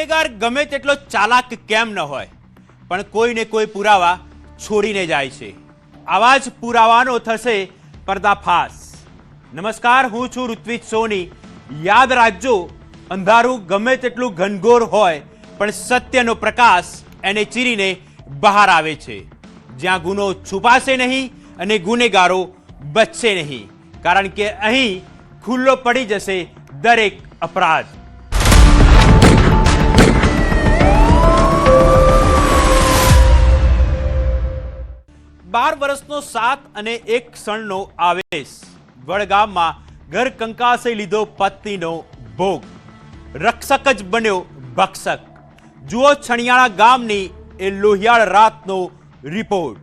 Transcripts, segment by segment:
ગુનેગાર ગમે તેટલો ચાલાક કેમ ન હોય પણ કોઈને કોઈ પુરાવા છોડીને જાય છે। આવા જ પુરાવાનો થશે પર્દાફાશ। નમસ્કાર, હું છું ઋત્વિજ સોની। યાદ રાખજો, અંધારું ગમે તેટલું ઘનઘોર હોય પણ સત્યનો પ્રકાશ એને ચીરીને બહાર આવે છે, જ્યાં ગુનો છુપાશે નહીં અને ગુનેગારો બચશે નહીં, કારણ કે અહીં ખુલ્લો પડી જશે દરેક અપરાધ। બાર વર્ષનો સાથ અને એક ક્ષણનો આવેશ। વડગામમાં ઘર કંકાસે લીધો પત્નીનો ભોગ, રક્ષક જ બન્યો ભક્ષક। જુઓ છણિયાણા ગામની એ લોહિયાળ રાતનો રિપોર્ટ।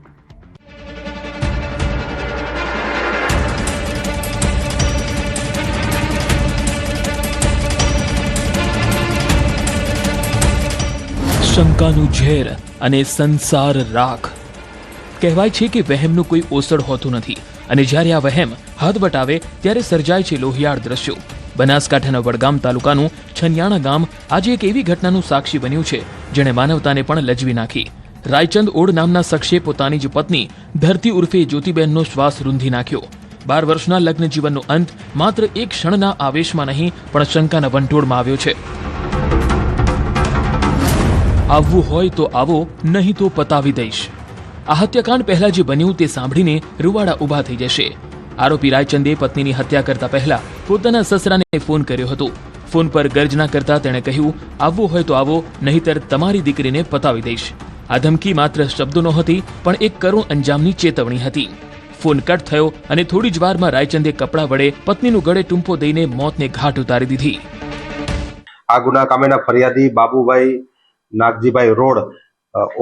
શંકાનું ઝેર અને સંસાર રાખ। કહેવાય છે કે વહેમનું કોઈ ઓસડ હોતું નથી, અને જ્યારે આ વહેમ હદ વટાવે ત્યારે સર્જાય છે લોહિયાળ દ્રશ્યો। બનાસકાંઠાના વડગામ તાલુકાનું છનિયાણા ગામ આજે એક એવી ઘટનાનું સાક્ષી બન્યું છે જેણે માનવતાને પણ લજવી નાખી। રાયચંદ ઓડ નામના શખ્સે પોતાની જ પત્ની ધરતી ઉર્ફે જ્યોતિબેનનો શ્વાસ રૂંધી નાખ્યો। 12 વર્ષના લગ્ન જીવનનો અંત માત્ર એક ક્ષણના આવેશમાં નહીં પણ શંકાના વંટોળમાં આવ્યો છે। આવવું હોય તો આવો, નહીં તો પતાવી દઈશ। આ હત્યાકાંડ પહેલા જે બન્યું તે સાંભળીને રૂવાડા ઊભા થઈ જશે। આરોપી રાયચંદે પત્નીની હત્યા કરતા પહેલા પોતાના સસરાને ફોન કર્યો હતો। ફોન પર ગર્જના કરતા તેણે કહ્યું, આવવું હોય તો આવો, નહીતર તમારી દીકરીને પતાવી દઈશ। આ ધમકી માત્ર શબ્દો નહોતી પણ એક કરુણ અંજામની ચેતવણી હતી। ફોન કટ થયો અને થોડી જ વારમાં રાયચંદે કપડા વડે પત્નીનું ગળે ટૂંપો દઈને મોતને ઘાટ ઉતારી દીધી। આ ગુના કામેના ફરિયાદી બાબુભાઈ નાગજીભાઈ રોડ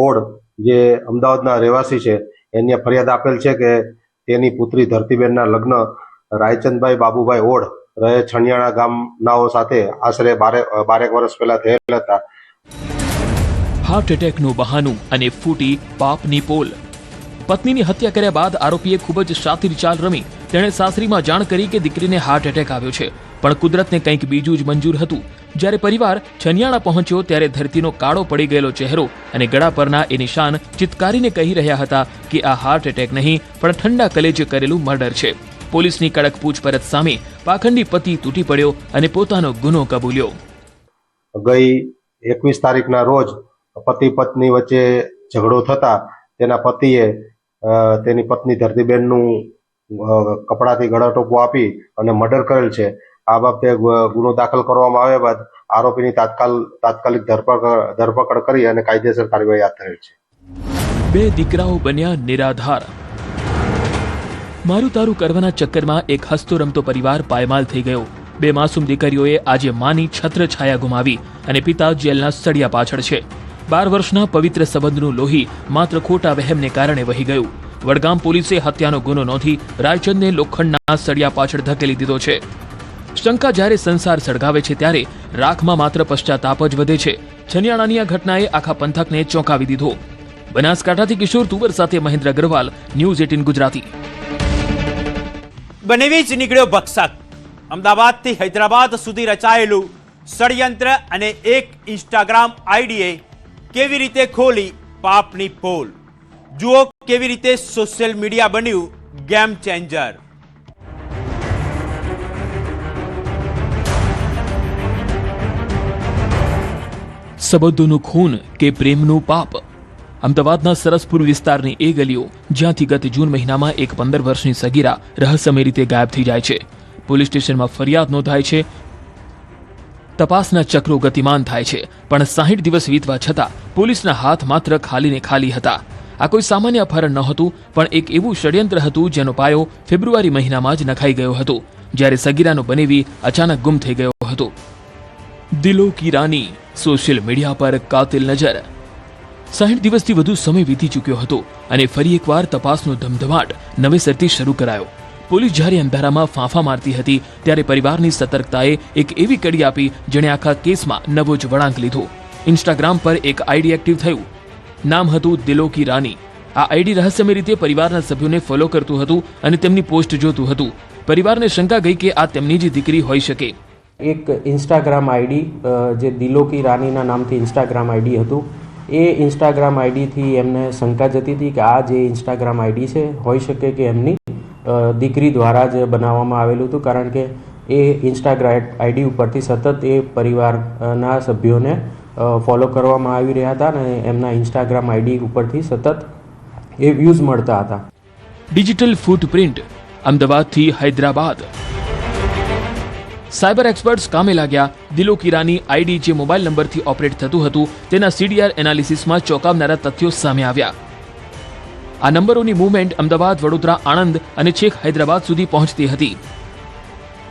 ઓડ જે અમદાવાદના રહેવાસી છે, એની ફરિયાદ આપેલ છે કે તેની પુત્રી ધરતીબેનના લગ્ન રાયચંદભાઈ બાબુભાઈ ઓડ રહે છણિયાણા ગામનાઓ સાથે આશરે 12 વર્ષ પહેલા થયેલ હતા। હાર્ટ એટેકનું બહાનું અને ફૂટી પાપની પોલ। પત્નીની હત્યા કર્યા બાદ આરોપીએ ખૂબ જ શાતિર ચાલ રમી તેણે સાસરીમાં જાણ કરી કે દીકરીને હાર્ટ એટેક આવ્યો છે, પણ કુદરતને કંઈક બીજું જ મંજૂર હતું। જ્યારે પરિવાર છનિયાણા પહોંચ્યો ત્યારે ધરતીનો કાળો પડી ગયેલો ચહેરો અને ગળા પરના એ નિશાન ચિત્કારીને કહી રહ્યા હતા કે આ હાર્ટ એટેક નહીં પણ ઠંડા કલેજે કરેલું મર્ડર છે। પોલીસની કડક પૂછપરછ સામે પાખંડી પતિ તૂટી પડ્યો અને પોતાનો ગુનો કબૂલ્યો। ગઈ 21 તારીખના રોજ પતિ પત્ની વચ્ચે ઝઘડો થતા તેના પતિએ તેની પત્ની ધરતીબેનનું કપડાથી ગળા ટોપો આપી અને મર્ડર કરેલ છે। આ બાબતે ગુનો દાખલ કરવામાં આવ્યા બાદ આરોપીની તાત્કાલિક ધરપકડ કરી અને કાયદેસર કાર્યવાહી હાથ ધરેલ છે। 2 દીકરાઓ બન્યા નિરાધાર। મારું તારું કરવાના ચક્કરમાં એક હસતો રમતો પરિવાર પાયમાલ થઈ ગયો। 2 માસૂમ દીકરીઓએ આજે માની છત્ર છાયા ગુમાવી અને પિતા જેલના સળિયા પાછળ છે। 12 વર્ષના પવિત્ર સંબંધનું લોહી માત્ર ખોટા વહેમને કારણે વહી ગયું। વડગામ પોલીસે હત્યાનો ગુનો નોંધી રાયચંદને લોખંડના સળિયા પાછળ ધકેલી દીધો છે। શંકા જ્યારે સંસાર સળગાવે છે ત્યારે રાખમાં માત્ર પશ્ચાતાપ જ વધે છે। છનિયાણાની આ ઘટનાએ આખા પંથકને ચોંકાવી દીધો। બનાસકાંઠાથી કિશોર તુવર સાથે મહેન્દ્ર અગ્રવાલ, ન્યૂઝ 18 ગુજરાતી। બનેવી જ નીકળ્યો ભક્ષક। અમદાવાદથી હૈદરાબાદ સુધી રચાયેલું ષડયંત્ર અને એક ઇન્સ્ટાગ્રામ આઈડીએ કેવી રીતે ખોલી પાપની પોલ। જુઓ કેવી રીતે સોશિયલ મીડિયા બન્યું ગેમ ચેન્જર। સંબંધોનું ખૂન કે પ્રેમનું પાપ। અમદાવાદના સરસપુર વિસ્તારની એ ગલીઓ જ્યાંથી ગત જૂન મહિનામાં એક 15 વર્ષની સગીરા રહસ્યમય રીતે ગાયબ થઈ જાય છે। પોલીસ સ્ટેશનમાં ફરિયાદ નોંધાય છે, તપાસના ચક્રો ગતિમાન થાય છે, પણ 60 દિવસ વીતવા છતાં પોલીસના હાથ માત્ર ખાલીને ખાલી હતા। આ કોઈ સામાન્ય અપહરણ નહોતું પણ એક એવું ષડયંત્ર હતું જેનો પાયો ફેબ્રુઆરી મહિનામાં જ નખાઈ ગયો હતો, જ્યારે સગીરાનો બનેવી અચાનક ગુમ થઈ ગયો હતો। દિલો કી રાની સોશિયલ મીડિયા પર કાતિલ નજર। 60 દિવસથી વધુ સમય વીતી ચૂક્યો હતો અને ફરી એકવાર તપાસનો ધમધમાટ નવેસરથી શરૂ કરાયો। પોલીસ જ્યારે અંધારામાં ફાંફા મારતી હતી ત્યારે પરિવારની સતર્કતાએ એક એવી કડી આપી જેણે આખા કેસમાં નવો જ વળાંક લીધો। ઇન્સ્ટાગ્રામ પર એક આઈડી એક્ટિવ થયું, નામ હતું દિલો કી રાની। આ આઈડી રહસ્યમય રીતે પરિવારના સભ્યોને ફોલો કરતું હતું અને તેમની પોસ્ટ જોતું હતું। પરિવારને શંકા ગઈ કે આ તેમની જ દીકરી હોઈ શકે। એક ઇન્સ્ટાગ્રામ આઈડી જે દિલો કી રાનીના નામથી ઇન્સ્ટાગ્રામ આઈડી હતું, એ ઇન્સ્ટાગ્રામ આઈડીથી એમને શંકા જતી હતી કે આ જે ઇન્સ્ટાગ્રામ આઈડી છે હોઈ શકે કે એમની દીકરી દ્વારા જ બનાવવામાં આવેલું હતું, કારણ કે એ ઇન્સ્ટાગ્રામ આઈડી ઉપરથી સતત એ પરિવારના સભ્યોને ફોલો કરવામાં આવી રહ્યા હતા અને એમના ઇન્સ્ટાગ્રામ આઈડી ઉપરથી સતત એ વ્યૂઝ મળતા હતા. ડિજિટલ ફૂટપ્રિન્ટ અમદાવાદથી હૈદરાબાદ. સાયબર એક્સપર્ટ્સ કામે લાગ્યા. દિલો કી રાની આઈડી જે મોબાઈલ નંબરથી ઓપરેટ થતું હતું તેના CDR એનાલિસિસમાં ચોંકાવનારા તથ્યો સામે આવ્યા. આ નંબરોની મૂવમેન્ટ અમદાવાદ, વડોદરા, આણંદ અને છેક હૈદરાબાદ સુધી પહોંચતી હતી.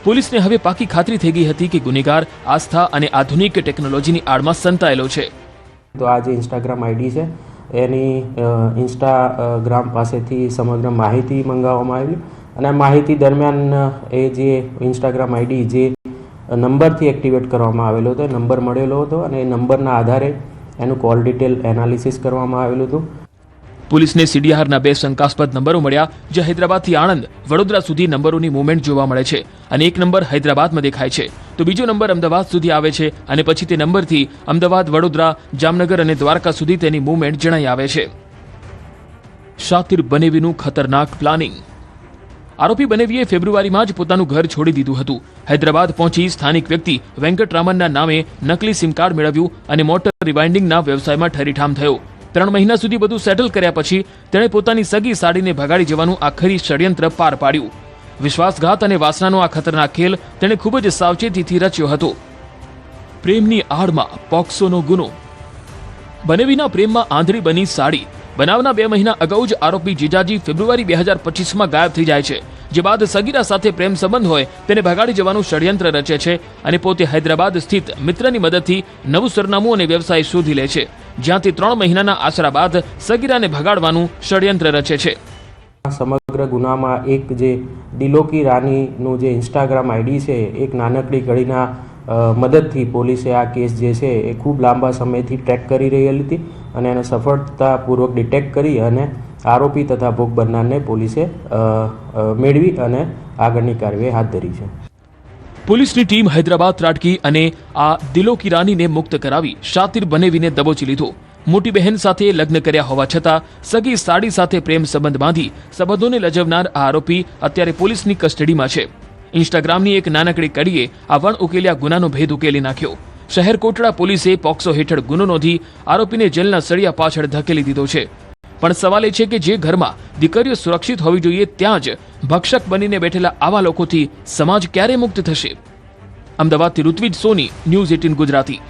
પોલીસને હવે પાકી ખાતરી થઈ ગઈ હતી કે ગુનેગાર આસ્થા અને આધુનિક ટેકનોલોજીની આડમાં સંતાયેલો છે. તો આ જે ઇન્સ્ટાગ્રામ આઈડી છે એની ઇન્સ્ટાગ્રામ પાસેથી સમગ્ર માહિતી મંગાવવામાં આવી અને માહિતી દરમિયાન એ જે ઇન્સ્ટાગ્રામ આઈડી જે નંબરથી એક્ટિવેટ કરવામાં આવેલો હતો, નંબર મળેલો હતો અને એ નંબરના આધારે એનું કોલ ડિટેલ એનાલિસિસ કરવામાં આવેલું હતું. પોલીસને CDRના 2 શંકાસ્પદ નંબરો મળ્યા, જે હૈદરાબાદથી આણંદ, વડોદરા સુધી નંબરોની મૂવમેન્ટ જોવા મળે છે અને એક નંબર હૈદરાબાદમાં દેખાય છે તો બીજો નંબર અમદાવાદ સુધી આવે છે અને પછી તે નંબરથી અમદાવાદ, વડોદરા, જામનગર અને દ્વારકા સુધી તેની મૂવમેન્ટ જણાઈ આવે છે. શાતિર બનેવીનું ખતરનાક પ્લાનિંગ. આરોપી બનેવીએ ફેબ્રુઆરીમાં જ પોતાનું ઘર છોડી દીધું હતું. હૈદરાબાદ પહોંચી સ્થાનિક વ્યક્તિ વેંકટરામનના નામે નકલી સિમ કાર્ડ મેળવ્યું અને મોટર રિવાઇન્ડિંગના વ્યવસાયમાં ઠરીઠામ થયો. 3 મહિના સુધી બધું સેટલ કર્યા પછી તેણે પોતાની સગી સાડીને ભગાડી જવાનું આખરી ષડયંત્ર પાર પાડ્યું. વિશ્વાસઘાત અને વાસનાનો આ ખતરનાક ખેલ તેણે ખૂબ જ સાવચેતીથી રચ્યો હતો. પ્રેમની આડમાં પોક્સોનો ગુનો. બનેવીના પ્રેમમાં આંધળી બની સાડી. બનાવના 2 મહિના અગાઉ જ આરોપી જીજાજી ફેબ્રુઆરી 2025માં ગાયબ થઈ જાય છે, જે બાદ સગીરા સાથે પ્રેમ સંબંધ હોય તેને ભગાડી જવાનું ષડયંત્ર રચે છે અને પોતે હૈદરાબાદ સ્થિત મિત્રની મદદથી નવું સરનામું અને વ્યવસાય શોધી લે છે, જ્યાંથી 3 મહિનાના આશરા બાદ સગીરાને ભગાડવાનું ષડયંત્ર રચે છે. સમગ્ર ગુનામાં એક જે દિલો કી રાનીનું જે ઇન્સ્ટાગ્રામ આઈડી છે, એક નાનકડી કડીના મદદથી પોલીસે આ કેસ જે છે એ ખૂબ લાંબા સમયથી ટ્રેક કરી રહેલી હતી અને એને સફળતાપૂર્વક ડિટેક્ટ કરી અને આરોપી તથા ભોગ બનનારને પોલીસે મેળવી અને આગળની કાર્યવાહી હાથ ધરી છે. પોલીસની ટીમ હૈદરાબાદ ત્રાટકી અને આ દિલો કી રાનીને મુક્ત કરાવી શાતિર બનેવીને દબોચી લીધો. મોટી બહેન સાથે લગ્ન કર્યા હોવા છતાં સગી સાડી સાથે પ્રેમ સંબંધ બાંધી સંબંધોને લજવનાર આ આરોપી અત્યારે પોલીસની કસ્ટડીમાં છે. ઇન્સ્ટાગ્રામની એક નાનકડી કડીએ આ વણ ઉકેલ્યા ગુનાનો ભેદ ઉકેલી નાખ્યો. શહેર કોટડા પોલીસે પોક્સો હેઠળ ગુનો નોંધી આરોપીને જેલના સળિયા પાછળ ધકેલી દીધો છે. પણ સવાલ એ છે કે જે ઘરમાં દીકરીઓ સુરક્ષિત હોવી જોઈએ ત્યાં જ ભક્ષક બનીને બેઠેલા આવા લોકોથી સમાજ ક્યારે મુક્ત થશે? અમદાવાદથી ઋત્વિજ સોની, ન્યૂઝ 18 ગુજરાતી.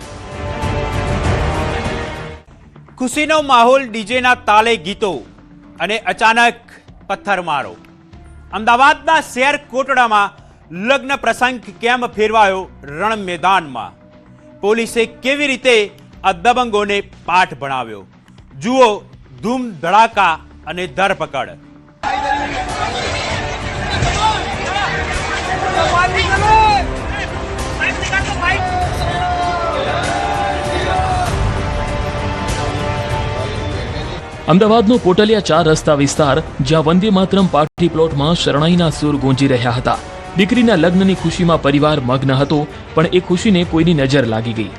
ખુશીનો માહોલ, ડીજેના તાલે ગીતો અને અચાનક પથ્થરમારો. અમદાવાદના શહેર કોટડામાં લગ્ન પ્રસંગ કેમ ફેરવાયો રણ મેદાનમાં? પોલીસે કેવી રીતે આ દબંગોને પાઠ ભણાવ્યો? જુઓ ધૂમ ધડાકા અને ધરપકડ. અમદાવાદનો કોટલિયા 4 રસ્તા વિસ્તાર, જ્યાં વંદે માતરમ પાર્ટી પ્લોટમાં શરણાઈના સૂર ગુંજી રહ્યા હતા. દીકરીના લગ્નની ખુશીમાં પરિવાર મગ્ન હતો, પણ એ ખુશીને કોઈની નજર લાગી ગઈ.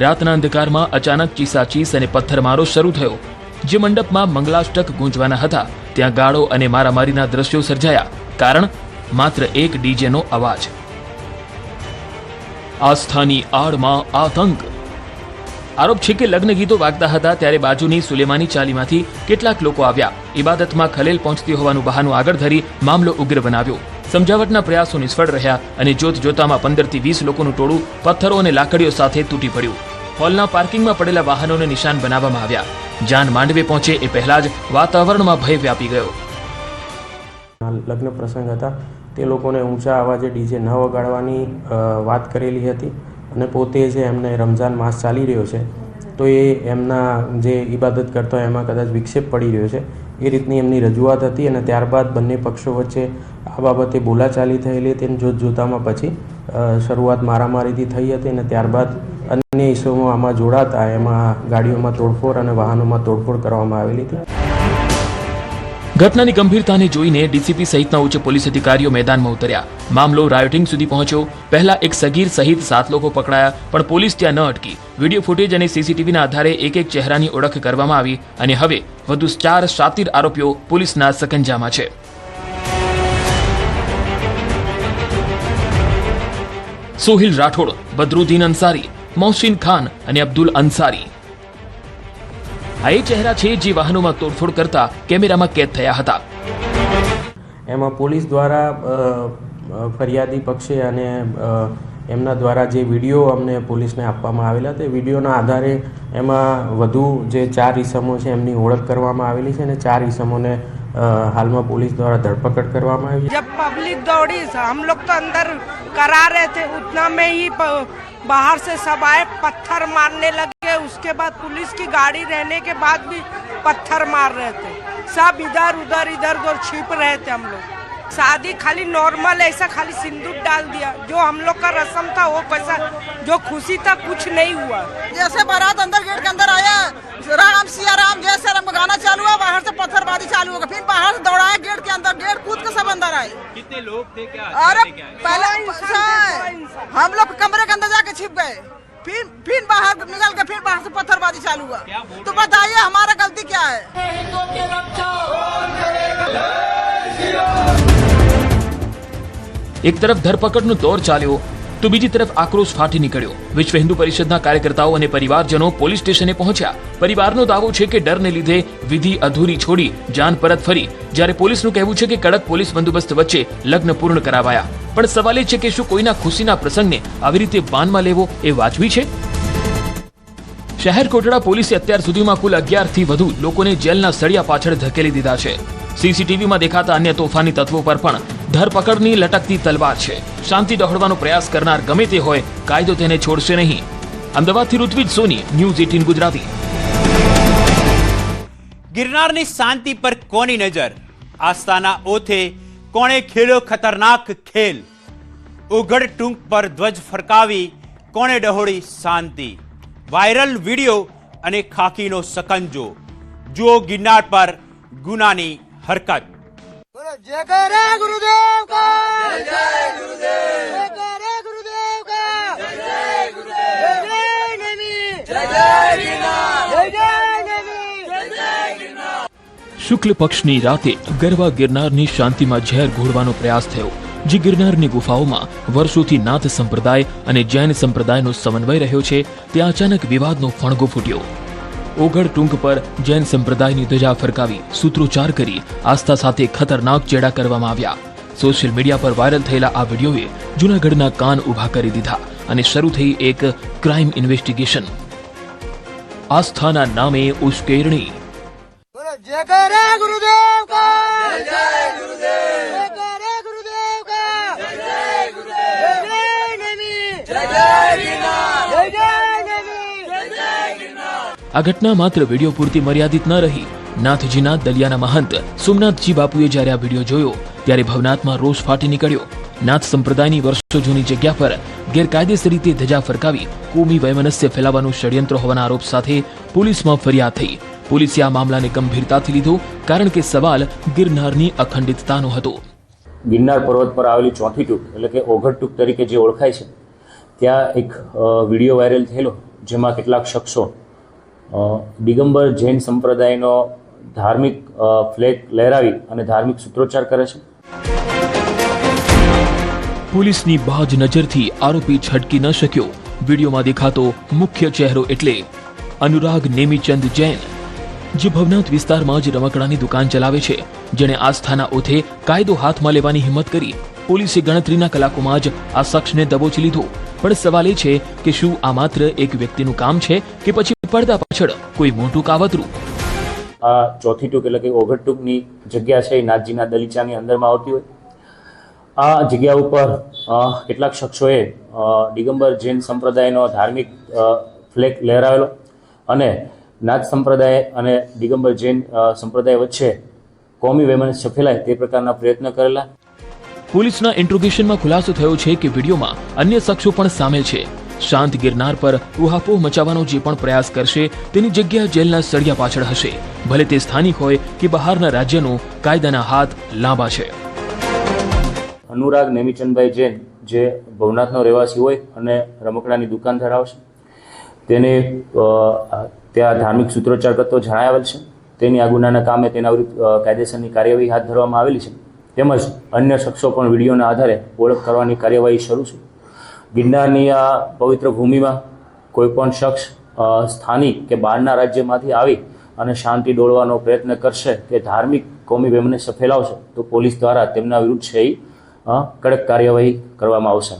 રાતના અંધકારમાં અચાનક ચીસાચીસ અને પથ્થરમારો શરૂ થયો. જે મંડપમાં મંગલાષ્ટક ગુંજવાના હતા ત્યાં ગાળો અને મારામારીના દ્રશ્યો સર્જાયા. કારણ માત્ર એક ડીજેનો અવાજ. આસ્થાની આડમાં આતંક. આરોપ છે કે લગ્ન ગીતો વાગતા હતા ત્યારે બાજુની સુલેમાની ચાલીમાંથી કેટલાક લોકો આવ્યા. ઇબાદતમાં ખલેલ પહોંચતી હોવાનું બહાનું આગળ ધરી મામલો ઉગ્ર બનાવ્યો. સમજાવટના પ્રયાસો નિષ્ફળ રહ્યા અને જોત જોતામાં 15 થી 20 લોકોનું ટોળું પથ્થરો અને લાકડીઓ સાથે તૂટી પડ્યું. હોલના પાર્કિંગમાં પડેલા વાહનોને નિશાન બનાવવામાં આવ્યા. જાન માંડવે પહોંચે એ પહેલા જ વાતાવરણમાં ભય વ્યાપી ગયો. લગ્ન પ્રસંગ હતા તે લોકોને ઊંચા અવાજે ડીજે ન વગાડવાની વાત કરેલી હતી અને પોતે જે એમને રમઝાન માસ ચાલી રહ્યો છે તો એ એમના જે ઇબાદત કરતા હોય એમાં કદાચ વિક્ષેપ પડી રહ્યો છે એ રીતની એમની રજૂઆત હતી અને ત્યારબાદ બંને પક્ષો વચ્ચે આ બાબતે બોલાચાલી થયેલી હતી અને જોતજોતામાં પછી શરૂઆત મારામારીથી થઈ હતી અને ત્યારબાદ અન્ય ઇસમો આમાં જોડાતા એમાં ગાડીઓમાં તોડફોડ અને વાહનોમાં તોડફોડ કરવામાં આવેલી હતી. ઘટનાની ગંભીરતાને જોઈને ડીસીપી સહિતના ઉચ્ચ પોલીસ અધિકારીઓ મેદાનમાં ઉતર્યા. મામલો રાયોટિંગ સુધી પહોંચ્યો. પહેલા એક સગીર સહિત 7 લોકો પકડાયા, પણ પોલીસ ત્યાં ન અટકી. વિડીયો ફૂટેજ અને સીસીટીવીના આધારે એક ચહેરાની ઓળખ કરવામાં આવી અને હવે વધુ 4 શાતિર આરોપીઓ પોલીસના સકંજામાં છે. સોહિલ રાઠોડ, બદરુદ્દીન અંસારી, મોહસિન ખાન અને અબ્દુલ અંસારી આ એ ચહેરા છે જે વાહનોમાં તોડફોડ કરતા કેમેરામાં કેદ થયા હતા. એમાં પોલીસ દ્વારા ફરિયાદી પક્ષે અને એમના દ્વારા જે વિડીયો અમને પોલીસને આપવામાં આવેલા તે વિડીયોના આધારે એમાં વધુ જે 4 ઈસમો છે એમની ઓળખ કરવામાં આવેલી છે અને 4 ઈસમોને હાલમાં पुलिस द्वारा धरपकड़ करवामा आई। जब पब्लिक दौड़ी हम लोग तो अंदर करा रहे थे, उतना में ही बाहर से सब आए, पत्थर मारने लगे। उसके बाद पुलिस की गाड़ी रहने के बाद भी पत्थर मार रहे थे, सब इधर उधर छिप रहे थे। हम लोग शादी खाली नॉर्मल ऐसा खाली सिंदूर डाल दिया, जो हम लोग का रस्म था वो पैसा जो खुशी था कुछ नहीं हुआ। जैसे बारात अंदर गेट के अंदर आया, राम सिया राम जय सिया राम का गाना चालू हुआ, बाहर से पत्थरबाजी चालू हो गई, फिर बाहर से दौड़ाया गेट के अंदर, गेट कूद के सब अंदर आए। कितने लोग थे क्या? अरे पहले हम लोग कमरे के अंदर जाके छिप गए, फिर बाहर निकल के फिर बाहर से पत्थरबाजी चालू हुआ। तो बताइए हमारा गलती क्या है? एक तरफ धरपकड़નો દોર ચાલ્યો તો બીજી તરફ આક્રોશ ફાટી નીકળ્યો। વિશ્વ હિન્દુ પરિષદના કાર્યકર્તાઓ અને પરિવારજનો પોલીસ સ્ટેશને પહોંચ્યા। પરિવારનો દાવો છે કે ડરને લીધે વિધિ અધૂરી છોડી જાન પરત ફરી, જ્યારે પોલીસનું કહેવું છે કે કડક પોલીસ બંદોબસ્ત વચ્ચે લગ્ન પૂર્ણ કરાવાયા। પણ સવાલ એ છે કે શું કોઈના ખુશીના પ્રસંગને આવી રીતે બાનમાં લેવો એ વાજબી છે? શહેર કોટડા પોલીસે અત્યાર સુધીમાં કુલ 11 થી વધુ લોકોને જેલના સળિયા પાછળ ધકેલી દીધા છે। સીસીટીવીમાં દેખાતા અન્ય તોફાની તત્વો પર પણ ધરપકડની લટકતી તલવાર છે। શાંતિ દોહડવાનો પ્રયાસ કરનાર ગમે તે હોય, કાયદો તેને છોડશે નહીં। અમદાવાદથી ઋત્વિજ સોની, ન્યૂઝ 18 ગુજરાતી। गिरनारनी शांति पर कोनी नजर, आस्थाना ओथे कोणे खेलो खतरनाक खेल, उघड़ टूंक पर ध्वज फरकावी कोणे डहोड़ी शांति। वायरल वीडियो अने खाकीनो सकंजो, जुओ गिरनार पर गुनानी हरकत। जय करे गुरुदेव का, जय गुरुदेव, जय करे गुरुदेव का, जय गुरुदेव, जय नमी, जय गिरनार, जय नमी, जय गिरनार। શુક્લ પક્ષની રાતે ગરવા ગિરનારની શાંતિમાં ઝેર ઘોળવાનો પ્રયાસ થયો, જે ગિરનારની ગુફાઓમાં વર્ષોથી નાથ સંપ્રદાય અને જૈન સંપ્રદાયનો સમન્વય રહ્યો છે, ત્યાં અચાનક વિવાદનો ફણગો ફૂટ્યો। ઓગળ ટૂંક પર જૈન સંપ્રદાયની ધજા ફરકાવી સૂત્રોચ્ચાર કરી આસ્થા સાથે ખતરનાક ચેડા કરવામાં આવ્યા। સોશિયલ મીડિયા પર વાયરલ થયેલા આ વિડીયોએ જૂનાગઢના કાન ઊભા કરી દીધા અને શરૂ થઈ એક ક્રાઇમ ઇન્વેસ્ટિગેશન। આસ્થાના નામે ઉશ્કેરણી। जय करे गुरुदेव का, जय गुरुदेव, जय करे गुरुदेव का, जय गुरुदेव, जय नमी, जय गिरनार, जय नमी, जय गिरनार। આ ઘટના માત્ર વિડીયો પૂરતી મર્યાદિત ન રહી। નાથજીના દલિયાના મહંત સોમનાથજી બાપુએ જ્યારે આ વિડીયો જોયો ત્યારે ભવનાથમાં રોષ ફાટી નીકળ્યો। નાથ સંપ્રદાયની વર્ષો જૂની જગ્યા પર ગેરકાયદેસર રીતે ધજા ફરકાવી કોમી વૈમનસ્ય ફેલાવવાનું ષડયંત્ર હોવાના આરોપ સાથે પોલીસમાં ફરિયાદ થઈ। પોલીસે આ મામલાને ગંભીરતાથી લીધો, કારણ કે સવાલ ગિરનારની અખંડિતતાનો હતો। ગિરનાર પર્વત પર આવેલી ચોથી ટૂંક એટલે કે ઓઘડ ટૂંક તરીકે જે ઓળખાય છે, ત્યાં એક વિડીયો વાયરલ થયેલો, જેમાં કેટલાક શખ્સો દિગંબર જૈન સંપ્રદાયનો ધાર્મિક ફ્લેગ લહેરાવી અને ધાર્મિક સૂત્રોચ્ચાર કરે છે। પોલીસની બાજ નજરથી આરોપી છટકી ન શક્યો। વિડીયોમાં દેખાતો મુખ્ય ચહેરો એટલે અનુરાગ નેમીચંદ જૈન, જે ભવનાથ વિસ્તારમાં જ રમકડાની દુકાન ચલાવે છે, જેણે આસ્થાના ઓથે કાયદો હાથમાં લેવાની હિંમત કરી। પોલીસે ગણતરીના કલાકોમાં જ આ શખ્સને દબોચી લીધો। પણ સવાલ એ છે કે શું આ માત્ર એક વ્યક્તિનું કામ છે કે પછી પડદા પાછળ કોઈ મોટું કાવતરું? આ ચોથી ટૂંક એટલે કે ઓઘડ ટૂંકની જગ્યા છે એ નાથજીના દલીચાની અંદરમાં આવતી હોય। આ જગ્યા ઉપર કેટલાક શખ્સોએ દિગંબર જૈન સંપ્રદાયનો ધાર્મિક ફ્લેગ લહેરાવેલો અને નાથ સંપ્રદાય અને દિગંબર જૈન સંપ્રદાય વચ્ચે કોમી વૈમનસ્ય ફેલાય તે પ્રકારના પ્રયત્ન કરેલા। પોલીસના ઇન્ટ્રોગેશનમાં ખુલાસો થયો છે કે વિડીયોમાં અન્ય શખ્સો પણ સામેલ છે। શાંત ગિરનાર પર ઉહાપોહ મચાવવાનો જે પણ પ્રયાસ કરશે તેની જગ્યા જેલના સળિયા પાછળ હશે, ભલે તે સ્થાનિક હોય કે બહારના રાજ્યનો કાયદાના હાથ લાંબા છે. અનુરાગ નેમિચંદભાઈ જૈન, જે ભવનાથનો રહેવાસી હોય અને રમકડાની દુકાન ધરાવશે, તેને ત્યાં ધાર્મિક સૂત્રોચ્ચાર કરતો જણાવેલ છે. તેની આ ગુનાના કામે તેના વિરુદ્ધ કાયદેસરની કાર્યવાહી હાથ ધરવામાં આવેલી છે. તેમજ અન્ય શખ્સો પણ વિડીયોના આધારે ઓળખ કરવાની કાર્યવાહી શરૂ છે. ગિરનારની આ પવિત્ર ભૂમિમાં કોઈપણ શખ્સ સ્થાનિક કે બહારના રાજ્યમાંથી આવી અને શાંતિ ડોળવાનો પ્રયત્ન કરશે કે ધાર્મિક કોમી વેમને ફેલાવશે તો પોલીસ દ્વારા તેમના વિરુદ્ધ છે કડક કાર્યવાહી કરવામાં આવશે.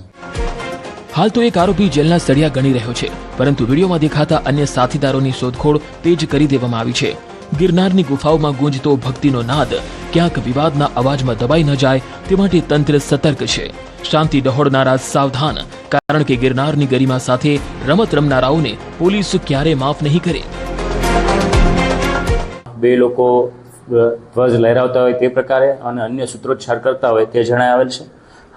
હાલ તો એક આરોપી જેલના સળિયા ગણી રહ્યો છે, પરંતુ વિડીયોમાં દેખાતા અન્ય સાથીદારોની શોધખોળ તેજ કરી દેવામાં આવી છે. ગિરનારની ગુફાઓમાં ગુંજતો ભક્તિનો નાદ ક્યાંક વિવાદના અવાજમાં દબાઈ ન જાય તે માટે તંત્ર સતર્ક છે. શાંતિ ડહોળનારા સાવધાન, કારણ કે ગિરનારની ગરિમા સાથે રમત રમનારાઓને પોલીસ ક્યારે માફ નહીં કરે. બે લોકો ધ્વજ લહેરાવતા હોય તે પ્રકારે અને અન્ય સૂત્રોચ્ચાર કરતા હોય તે જણાવેલ છે.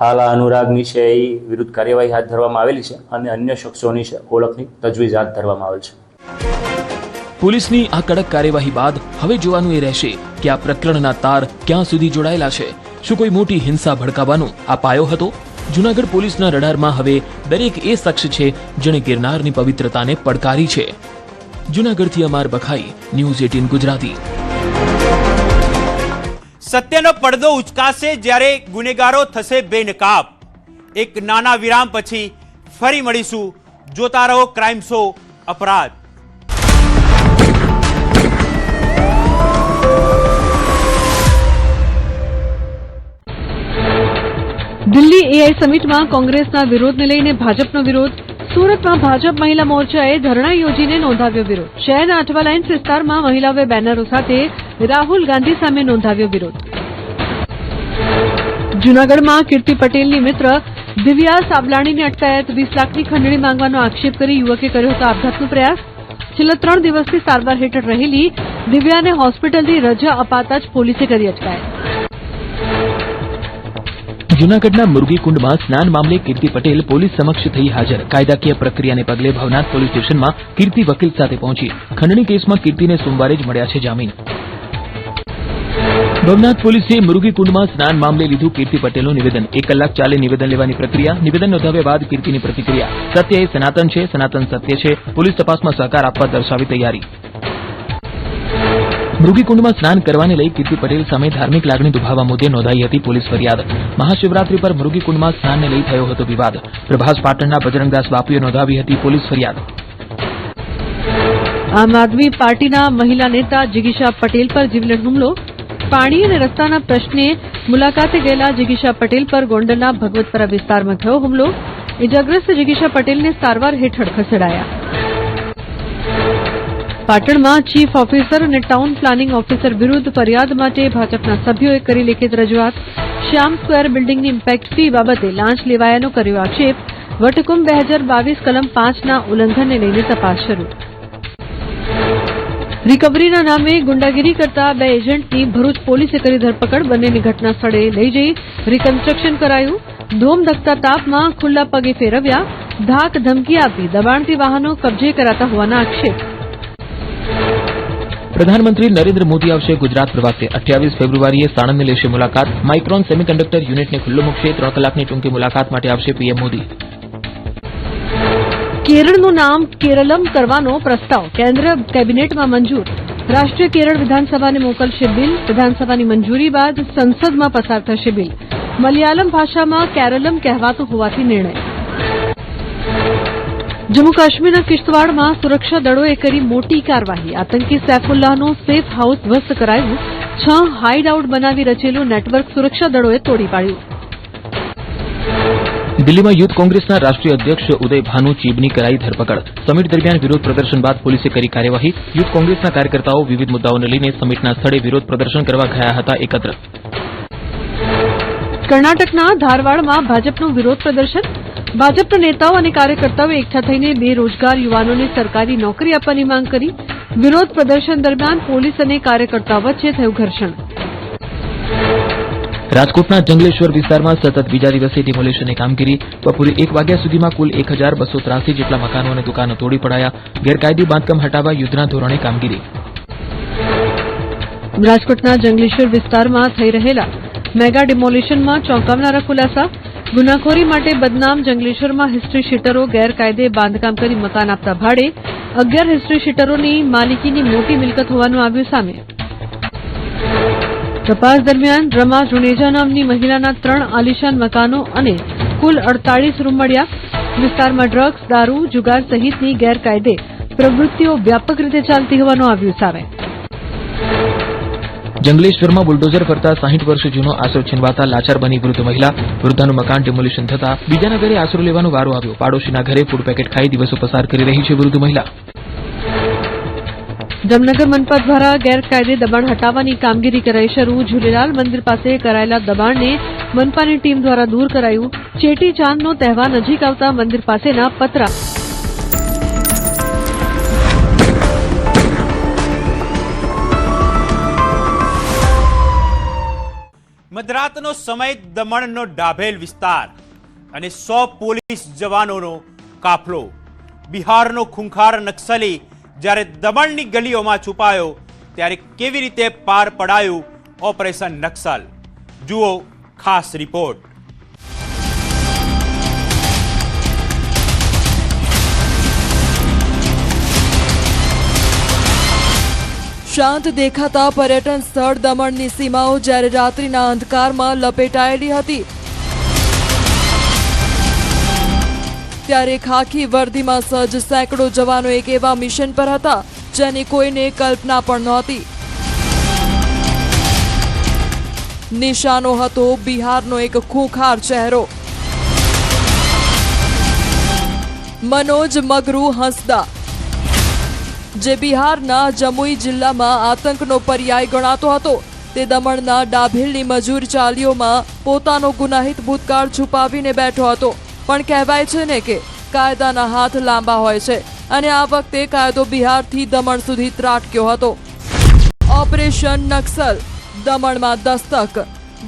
હાલ આ અનુરાગની છે એ વિરુદ્ધ કાર્યવાહી હાથ ધરવામાં આવેલી છે અને અન્ય શખ્સોની છે ઓળખની તજવીજ હાથ ધરવામાં આવેલ છે. પોલીસની આ કડક કાર્યવાહી બાદ હવે જોવાનું એ રહેશે કે આ પ્રકરણના તાર ક્યાં સુધી જોડાયેલા છે. શું કોઈ મોટી હિંસા ભડકાવાનો આ પાયો હતો? જૂનાગઢ પોલીસના રડારમાં હવે દરેક એ શખ્સ છે જેણે ગિરનારની પવિત્રતાને પડકારી છે. જૂનાગઢથી અમાર બખાઈ, ન્યૂઝ 18 ગુજરાતી. સત્યનો પડદો ઉચકાશે જ્યારે ગુનેગારો થશે બેનકાબ. એક નાના વિરામ પછી ફરી મળીશું. જોતા રહો ક્રાઇમ શો અપરાધ. દિલ્હી એઆઈ સમિટમાં કોંગ્રેસના વિરોધને લઈને ભાજપનો વિરોધ. સુરતમાં ભાજપ મહિલા મોરચાએ ધરણા યોજીને નોંધાવ્યો વિરોધ. શહેરના અઠવા લાઇન્સ વિસ્તારમાં મહિલાઓએ બેનરો સાથે રાહુલ ગાંધી સામે નોંધાવ્યો વિરોધ. જૂનાગઢમાં કીર્તિ પટેલની મિત્ર દિવ્યા સાબલાણીની અટકાયત. 20 લાખની ખંડણી માંગવાનો આક્ષેપ કરી યુવકે કર્યો હતો આપઘાતનો પ્રયાસ. છેલ્લા 3 દિવસથી સારવાર હેઠળ રહેલી દિવ્યાને હોસ્પિટલથી રજા અપાતા જ પોલીસે કરી અટકાયત. જૂનાગઢના મુરગીકુંડમાં સ્નાન મામલે કીર્તિ પટેલ પોલીસ સમક્ષ થઈ હાજર. કાયદાકીય પ્રક્રિયાને પગલે ભવનાથ પોલીસ સ્ટેશનમાં કીર્તિ વકીલ સાથે પહોંચી. ખંડણી કેસમાં કીર્તિને સોમવારે જ મળ્યા છે જામીન. ભવનાથ પોલીસે મુરગીકુંડમાં સ્નાન મામલે લીધું કીર્તિ પટેલનું નિવેદન. 1 કલાક ચાલે નિવેદન લેવાની પ્રક્રિયા. નિવેદન નોંધાવ્યા બાદ કીર્તિની પ્રતિક્રિયા. સત્ય એ સનાતન છે, સનાતન સત્ય છે. પોલીસ તપાસમાં સહકાર આપવા દર્શાવી તૈયારી. મૃગીકુંડમાં સ્નાન કરવાને લઈ કીર્તિ પટેલ સામે ધાર્મિક લાગણી દુભાવવા મુદ્દે નોંધાઈ હતી પોલીસ ફરિયાદ. મહાશિવરાત્રી પર મૃગીકુંડમાં સ્નાનને લઈ થયો હતો વિવાદ. પ્રભાસ પાટણના બજરંગદાસ બાપુએ નોંધાવી હતી પોલીસ ફરિયાદ. આમ આદમી પાર્ટીના મહિલા નેતા જિગીશા પટેલ પર જીવલેણ હુમલો. પાણી અને રસ્તાના પ્રશ્ને મુલાકાતે ગયેલા જિગીશા પટેલ પર ગોંડલના ભગવતપરા વિસ્તારમાં થયો હુમલો. ઇજાગ્રસ્ત જિગીશા પટેલને સારવાર હેઠળ ખસેડાયા. પાટણમાં ચીફ ઓફિસર અને ટાઉન પ્લાનિંગ ઓફિસર વિરુદ્ધ ફરિયાદ માટે ભાજપના સભ્યોએ કરી લેખિત રજૂઆત. શ્યામ સ્ક્વેર બિલ્ડિંગની ઇમ્પેક્ટ ફી બાબતે લાંચ લેવાયાનો કર્યો આક્ષેપ. વટહુકમ 2022 કલમ 5ના ઉલ્લંઘનને લઈને તપાસ શરૂ. રિકવરીના નામે ગુંડાગીરી કરતા 2 એજન્ટની ભરૂચ પોલીસે કરી ધરપકડ. બંનેની ઘટના સ્થળે લઈ જઈ રિકન્સ્ટ્રક્શન કરાયું. ધોમ ધકતા તાપમાં ખુલ્લા પગે ફેરવ્યા. ધાક ધમકી આપી દબાણથી વાહનો કબજે કરાતા હોવાના આક્ષેપ. પ્રધાનમંત્રી નરેન્દ્ર મોદી આવશે ગુજરાત પ્રવાસે. 28 ફેબ્રુઆરીએ સાણંદને લેશે મુલાકાત. માઇક્રોન સેમિકન્ડક્ટર યુનિટને ખુલ્લો મૂકશે. 3 કલાકની ટૂંકી મુલાકાત માટે આવશે પીએમ મોદી. કેરળનું નામ કેરલમ કરવાનો પ્રસ્તાવ કેન્દ્ર કેબિનેટમાં મંજૂર. રાષ્ટ્રીય કેરળ વિધાનસભાને મોકલશે બિલ. વિધાનસભાની મંજૂરી બાદ સંસદમાં પસાર થશે બિલ. મલયાલમ ભાષામાં કેરલમ કહેવાતું હોવાથી નિર્ણય. જમ્મુ કાશ્મીરના કિશ્તવાડમાં સુરક્ષા દળોએ કરી મોટી કાર્યવાહી. આતંકી સૈફુલ્લાહનું સેફ હાઉસ ધ્વસ્ત કરાયું. 6 હાઇડ આઉટ બનાવી રચેલું નેટવર્ક સુરક્ષા દળોએ તોડી પાડ્યું. દિલ્હીમાં યુથ કોંગ્રેસના રાષ્ટ્રીય અધ્યક્ષ ઉદય ભાનુ ચીબની કરાઈ ધરપકડ. સમિટ દરમિયાન વિરોધ પ્રદર્શન બાદ પોલીસે કરી કાર્યવાહી. યુથ કોંગ્રેસના કાર્યકર્તાઓ વિવિધ મુદ્દાઓને લઈને સમિટના સ્થળે વિરોધ પ્રદર્શન કરવા ગયા હતા એકત્ર. કર્ણાટકના ધારવાડમાં ભાજપનું વિરોધ પ્રદર્શન. ભાજપના નેતાઓ અને કાર્યકર્તાઓ એકઠા થઈને બેરોજગાર યુવાનોને સરકારી નોકરી આપવાની માંગ કરી. વિરોધ પ્રદર્શન દરમિયાન પોલીસ અને કાર્યકર્તાઓ વચ્ચે થયું ઘર્ષણ. રાજકોટના જંગલેશ્વર વિસ્તારમાં સતત બીજા દિવસે ડિમોલેશનની કામગીરી. બપોરે 1 વાગ્યા સુધીમાં કુલ 1283 જેટલા મકાનો અને દુકાનો તોડી પડાયા. ગેરકાયદી બાંધકામ હટાવવા યુદ્ધના ધોરણે કામગીરી. રાજકોટના જંગલેશ્વર વિસ્તારમાં થઈ રહેલા મેગા ડિમોલિશનમાં ચોંકાવનારા ખુલાસા. ગુનાખોરી માટે બદનામ જંગલેશ્વરમાં હિસ્ટ્રી શીટરો ગેરકાયદે બાંધકામ કરી મકાન આપતા ભાડે. 11 હિસ્ટ્રી શીટરોની માલિકીની મોટી મિલકત હોવાનું આવ્યું સામે. તપાસ દરમિયાન રમા જુનેજા નામની મહિલાના 3 આલીશાન મકાનો અને કુલ 48 રૂમ મળ્યા. વિસ્તારમાં ડ્રગ્સ, દારૂ, જુગાર સહિતની ગેરકાયદે પ્રવૃત્તિઓ વ્યાપક રીતે ચાલતી હોવાનું આવ્યું સામે. જંગલેશ્વરમાં બુલડોઝર ફરતા 60 વર્ષ જૂનો આશરો છીનવાતા લાચાર બની વૃદ્ધ મહિલા. વૃદ્ધાનું મકાન ડિમોલિશન થતા બીજાના ઘરે આશરો લેવાનો વારો આવ્યો. પાડોશીના ઘરે ફૂડ પેકેટ ખાઈ દિવસો પસાર કરી રહી છે વૃદ્ધ મહિલા. જામનગર મનપા દ્વારા ગેરકાયદે દબાણ હટાવવાની કામગીરી કરાઈ શરૂ. ઝૂલેલાલ મંદિર પાસે કરાયેલા દબાણને મનપાની ટીમ દ્વારા દૂર કરાયું. ચેટી ચાંદનો તહેવાર નજીક આવતા મંદિર પાસેના પતરા મધરાતનો સમય, દમણનો ડાભેલ વિસ્તાર અને 100 પોલીસ જવાનોનો કાફલો. બિહારનો ખૂંખાર નક્સલી જ્યારે દમણની ગલીઓમાં છુપાયો ત્યારે કેવી રીતે પાર પડાયું ઓપરેશન નક્સલ? જુઓ ખાસ રિપોર્ટ. શાંત દેખાતા પર્યટન સ્થળ દમણની સીમાઓ જ્યારે રાત્રિના અંધકારમાં લપેટાયેલી હતી ત્યારે ખાખી વર્દીમાં સજ્જ સેંકડો જવાનો એક એવા મિશન પર હતા જેની કોઈને કલ્પના પણ નહોતી. નિશાનો હતો બિહારનો એક ખૂંખાર ચહેરો, મનોજ મગરૂ હંસદા, જે બિહારના જમુઈ જિલ્લામાં આતંકનો પર્યાય ગણાતો હતો. તે દમણના ડાભેલની મજૂર ચાલીઓમાં પોતાનો ગુનાહિત ભૂતકાળ છુપાવીને બેઠો હતો. પણ કહેવાય છે ને કે કાયદાના હાથ લાંબા હોય છે અને આ વખતે કાયદો બિહારથી દમણ સુધી ત્રાટક્યો હતો. ઓપરેશન નક્સલ દમણમાં દસ્તક.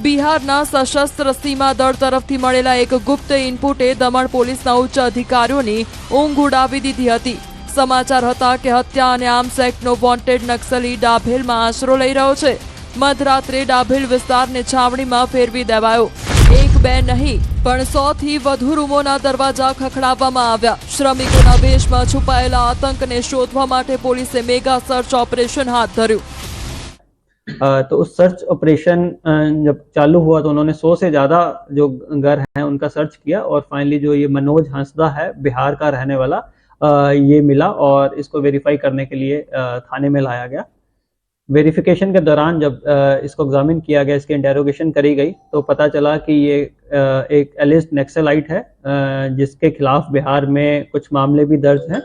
બિહારના સશસ્ત્ર સીમા દળ તરફથી મળેલા એક ગુપ્ત ઇનપુટે દમણ પોલીસના ઉચ્ચ અધિકારીઓની ઊંઘ ઉડાવી દીધી હતી. સમાચાર હતા કે હત્યા અને આર્મ્સ એક્ટનો વોન્ટેડ નક્સલી ડાભેલમાં આશરો લઈ રહ્યો છે. મધરાત્રે ડાભેલ વિસ્તારને છાવણીમાં ફેરવી દેવાયો. 1-2 નહીં પણ 100 થી વધુ રૂમોના દરવાજા ખખડાવવામાં આવ્યા. શ્રમિકોના વેશમાં છુપાયેલા આતંકને શોધવા માટે પોલીસે મેગા સર્ચ ऑपरेशन हाथ धर्યું. तो उस सर्च ऑपरेशन जब चालू हुआ तो उन्होंने 100 से ज़्यादा जो घर हैं उनका सर्च किया और फाइनली जो ये मनोज हंसदा है बिहार का रहने वाला ये मिला और इसको वेरीफाई करने के लिए थाने में लाया गया. वेरिफिकेशन के दौरान जब इसको एग्जामिन किया गया, इसकी इंटेरोगेशन करी गई तो पता चला कि ये एक एलिस्ट नक्सलाइट है जिसके खिलाफ बिहार में कुछ मामले भी दर्ज हैं.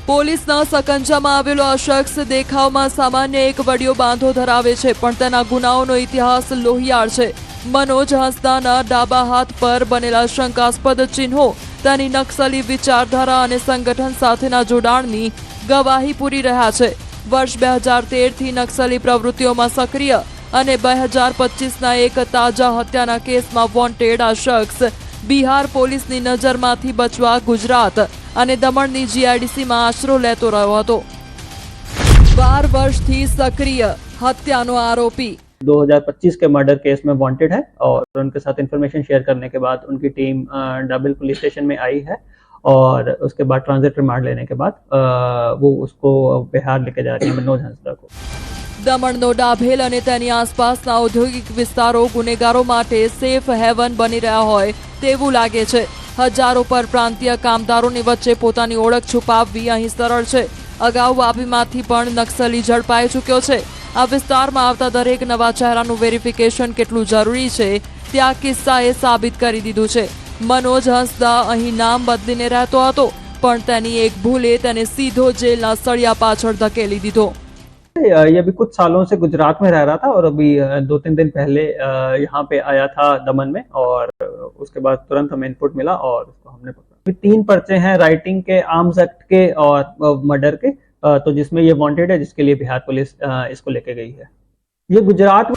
પોલીસના સકંજામાં આવેલો આ શખ્સ દેખાવમાં સામાન્ય એક વડિયો બાંધો ધરાવે છે પણ તેના ગુનાઓનો ઇતિહાસ લોહિયાળ છે. મનોજ હંસદાના ડાબા હાથ પર બનેલા શંકાસ્પદ ચિહ્નો તેની નક્સલી વિચારધારા અને સંગઠન સાથેના જોડાણની ગવાહી પૂરી રહ્યા છે. વર્ષ 2013થી નક્સલી પ્રવૃત્તિઓમાં સક્રિય અને 2025ના એક તાજા હત્યાના કેસમાં વોન્ટેડ આ શખ્સ બિહાર પોલીસની નજરમાંથી બચવા ગુજરાત અને દમણની જીઆઈડીસીમાં આશરો લેતો રહ્યો હતો. 12 વર્ષથી સક્રિય હત્યાનો આરોપી 2025 के मर्डर केस में वांटेड है और उनके साथ इन्फॉर्मेशन शेयर करने के बाद उनकी टीम डाबिल पुलिस स्टेशन में आई है और उसके बाद ट्रांजिट रिमांड लेने के बाद वो उसको बिहार लेके जा रही है मनोज हंसदा को. દમણનો ડાભેલ અને તેની આસપાસના ઔદ્યોગિક વિસ્તારો ગુનેગારો માટે સેફ હેવન બની રહ્યા હોય તેવું લાગે છે. હજારો પરપ્રાંતીય કામદારોની વચ્ચે પોતાની ઓળખ છુપાવવી અહીં સરળ છે. અગાઉ વાપીમાંથી પણ નક્સલી ઝડપાઈ ચૂક્યો છે. આ વિસ્તારમાં આવતા દરેક નવા ચહેરાનું વેરિફિકેશન કેટલું જરૂરી છે તે આ કિસ્સાએ સાબિત કરી દીધું છે. મનોજ હંસદા અહીં નામ બદલીને રહેતો હતો પણ તેની એક ભૂલે તેને સીધો જેલના સળિયા પાછળ ધકેલી દીધો. ये अभी कुछ सालों से गुजरात में रह रहा था और अभी 2-3 दिन पहले यहाँ पे आया था दमन में और उसके बाद तुरंत हमें इनपुट मिला और उसको हमने पकड़ा. 3 पर्चे हैं राइटिंग के, आर्म्स एक्ट के और मर्डर के, तो जिसमें ये वांटेड है जिसके लिए बिहार पुलिस इसको लेके गई है. ये गुजरात